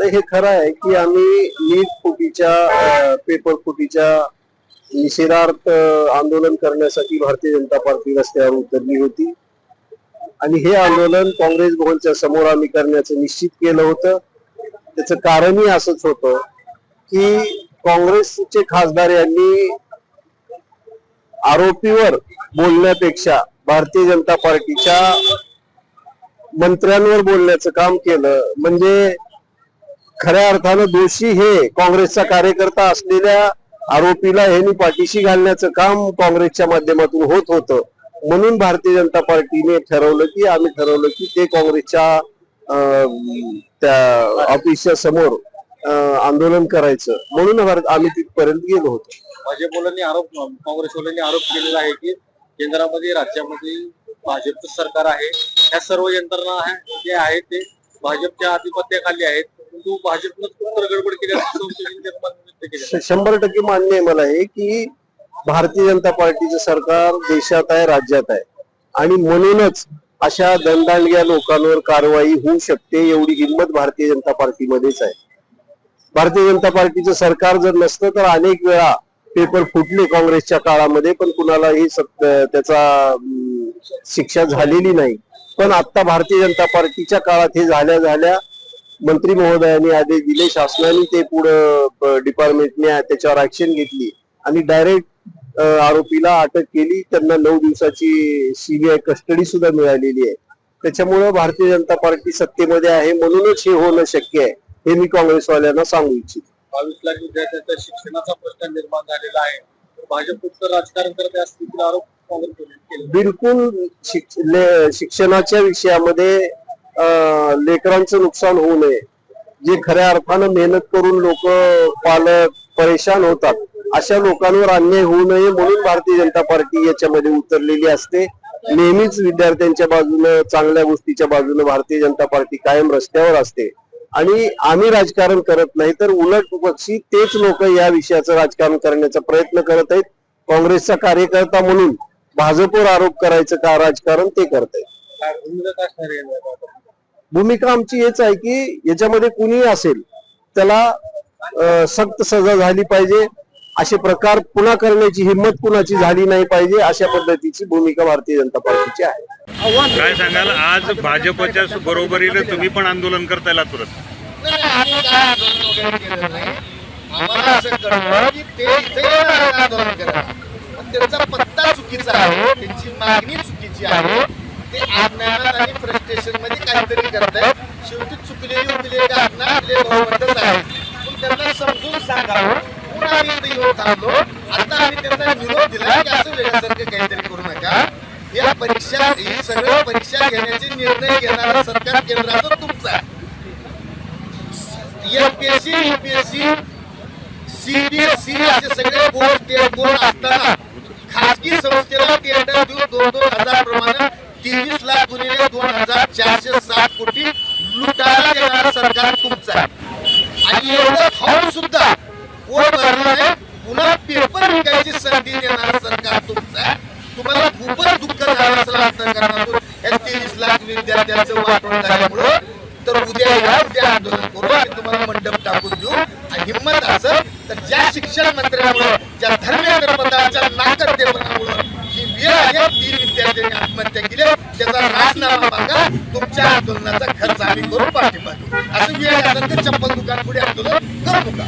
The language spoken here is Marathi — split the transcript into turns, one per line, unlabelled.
हे खरं आहे की आम्ही नीट फुटीच्या पेपर फुटीच्या निषेधार्थ आंदोलन करण्यासाठी भारतीय जनता पार्टी रस्त्यावर उतरली होती आणि हे आंदोलन काँग्रेस भवनच्या समोर आम्ही करण्याचं निश्चित केलं होतं। त्याचं कारणही असंच होतं की काँग्रेसचे खासदार यांनी आरोपीवर बोलण्यापेक्षा भारतीय जनता पार्टीच्या मंत्र्यांवर बोलण्याचं काम केलं। म्हणजे खऱ्या अर्थानं दोषी हे काँग्रेसचा कार्यकर्ता असलेल्या आरोपीला यांनी पाठीशी घालण्याचं काम काँग्रेसच्या माध्यमातून होत होतं। म्हणून भारतीय जनता पार्टीने आम्ही ठरवलं की ते काँग्रेसच्या त्या ऑफिसच्या समोर आंदोलन करायचं, म्हणून आम्ही तिथपर्यंत गेलो होतो।
भाजपवाल्यांनी काँग्रेसवाल्यांनी आरोप केलेला आहे की केंद्रामध्ये राज्यामध्ये भाजपचं सरकार आहे, ह्या सर्व यंत्रणा जे आहेत ते भाजपच्या आधिपत्याखाली आहेत, परंतु भाजपनं खूप गडबड केली।
100% मान्य आहे मला हे की भारतीय जनता पार्टीचं सरकार देशात आहे, राज्यात आहे आणि म्हणूनच अशा दंडांड्या लोकांवर कारवाई होऊ शकते एवढी हिंमत भारतीय जनता पार्टीमध्येच आहे। भारतीय जनता पार्टीचं सरकार जर नसतं तर अनेक वेळा पेपर फुटले काँग्रेसच्या काळामध्ये, पण कुणालाही त्याचा शिक्षा झालेली नाही। पण आता भारतीय जनता पार्टीच्या काळात हे झाल्या मंत्री महोदयांनी आदेश दिले, शासनाने ते पुढे डिपार्टमेंटने त्याच्यावर ऍक्शन घेतली आणि डायरेक्ट आरोपीला अटक केली। त्यांना 9 दिवसाची सीबीआय कस्टडी सुद्धा मिळालेली आहे। त्याच्यामुळे भारतीय जनता पार्टी सत्तेमध्ये आहे, म्हणूनच हे होणं शक्य आहे हे मी काँग्रेसवाल्यांना सांगू इच्छितो।
22 लाख विद्यार्थ्यांच्या शिक्षणाचा प्रश्न निर्माण झालेला आहे, भाजप फक्त राजकारण करत असतील आरोप काँग्रेसने
बिलकुल शिक्षणाच्या विषयामध्ये लेकरांचं नुकसान होऊ नये। जे खऱ्या अर्थानं मेहनत करून लोक पालक परेशान होतात अशा लोकांवर अन्याय होऊ नये म्हणून भारतीय जनता पार्टी याच्यामध्ये उतरलेली असते। नेहमीच विद्यार्थ्यांच्या बाजूने चांगल्या गोष्टीच्या बाजूने भारतीय जनता पार्टी कायम रस्त्यावर असते आणि आम्ही राजकारण करत नाही तर उलट पक्षी तेच लोक या विषयाचं राजकारण करण्याचा प्रयत्न करत आहेत। काँग्रेसचा कार्यकर्ता म्हणून भाजपवर आरोप करायचं का राजकारण ते करत आहेत। भूमिका आमची हेच आहे की याच्यामध्ये कुणी असेल त्याला सक्त सजा झाली पाहिजे, असे प्रकार पुन्हा करण्याची हिंमत कुणाची झाली नाही पाहिजे, अशा पद्धतीची भूमिका भारतीय जनता पार्टीची आहे।
काय सांगाल, आज भाजपच्या बरोबरीने तुम्ही पण आंदोलन करताय लातूरात?
त्यांचा पत्ता चुकीचा आहे, त्यांची मागणी चुकीची आहे, ते अज्ञानात आणि फ्रस्ट्रेशन मध्ये काहीतरी करतायत। शेवटी चुकलेली आहे, पण त्यांना समजून सांगावं म्हणून आम्ही इथे येऊन थांबलो। आता आम्ही त्यांना निरोप दिला की असं वेगळ्यासारखं काहीतरी करू नका। या परीक्षा ही सगळ्या परीक्षा घेण्याचे निर्णय घेणारा सरकार केंद्राचा तुमचा आहे। एमपीएससी यूपीएससी सीबीएसई असे सगळे बोर्ड स्टेट बोर्ड असताना खासगी संस्थेला टेंडर देऊन 2,000 प्रमाणे 23 लाख गुणिले 2,407 कोटी लुटायला देणारं सरकार तुमचं आहे आणि एवढं खाऊन सुद्धा पोट भरणारे पुन्हा पेपर विकायची संधी देणारं सरकार तुमचं आहे। तुम्हाला खूपच दुःख झालं असं राजकारणातून या 23 लाख विद्यार्थ्यांचं वाटोळ झाल्यामुळं, तर उद्या आंदोलन करू आणि तुम्हाला मंडप टाकून देऊ आणि हिंमत असेल तर ज्या शिक्षण मंत्र्यामुळे ज्या धर्मेंद्र पदाच्या नाकर्तेपणामुळे ही वेळ आहे 3 विद्यार्थ्यांनी आत्महत्या केली, त्याचा राजीनामा मागा, तुमच्या आंदोलनाचा खर्च आम्ही करू, पाठिंबा देऊ। असं वेळ असेल तर चप्पल दुकान पुढे आंदोलन करू नका।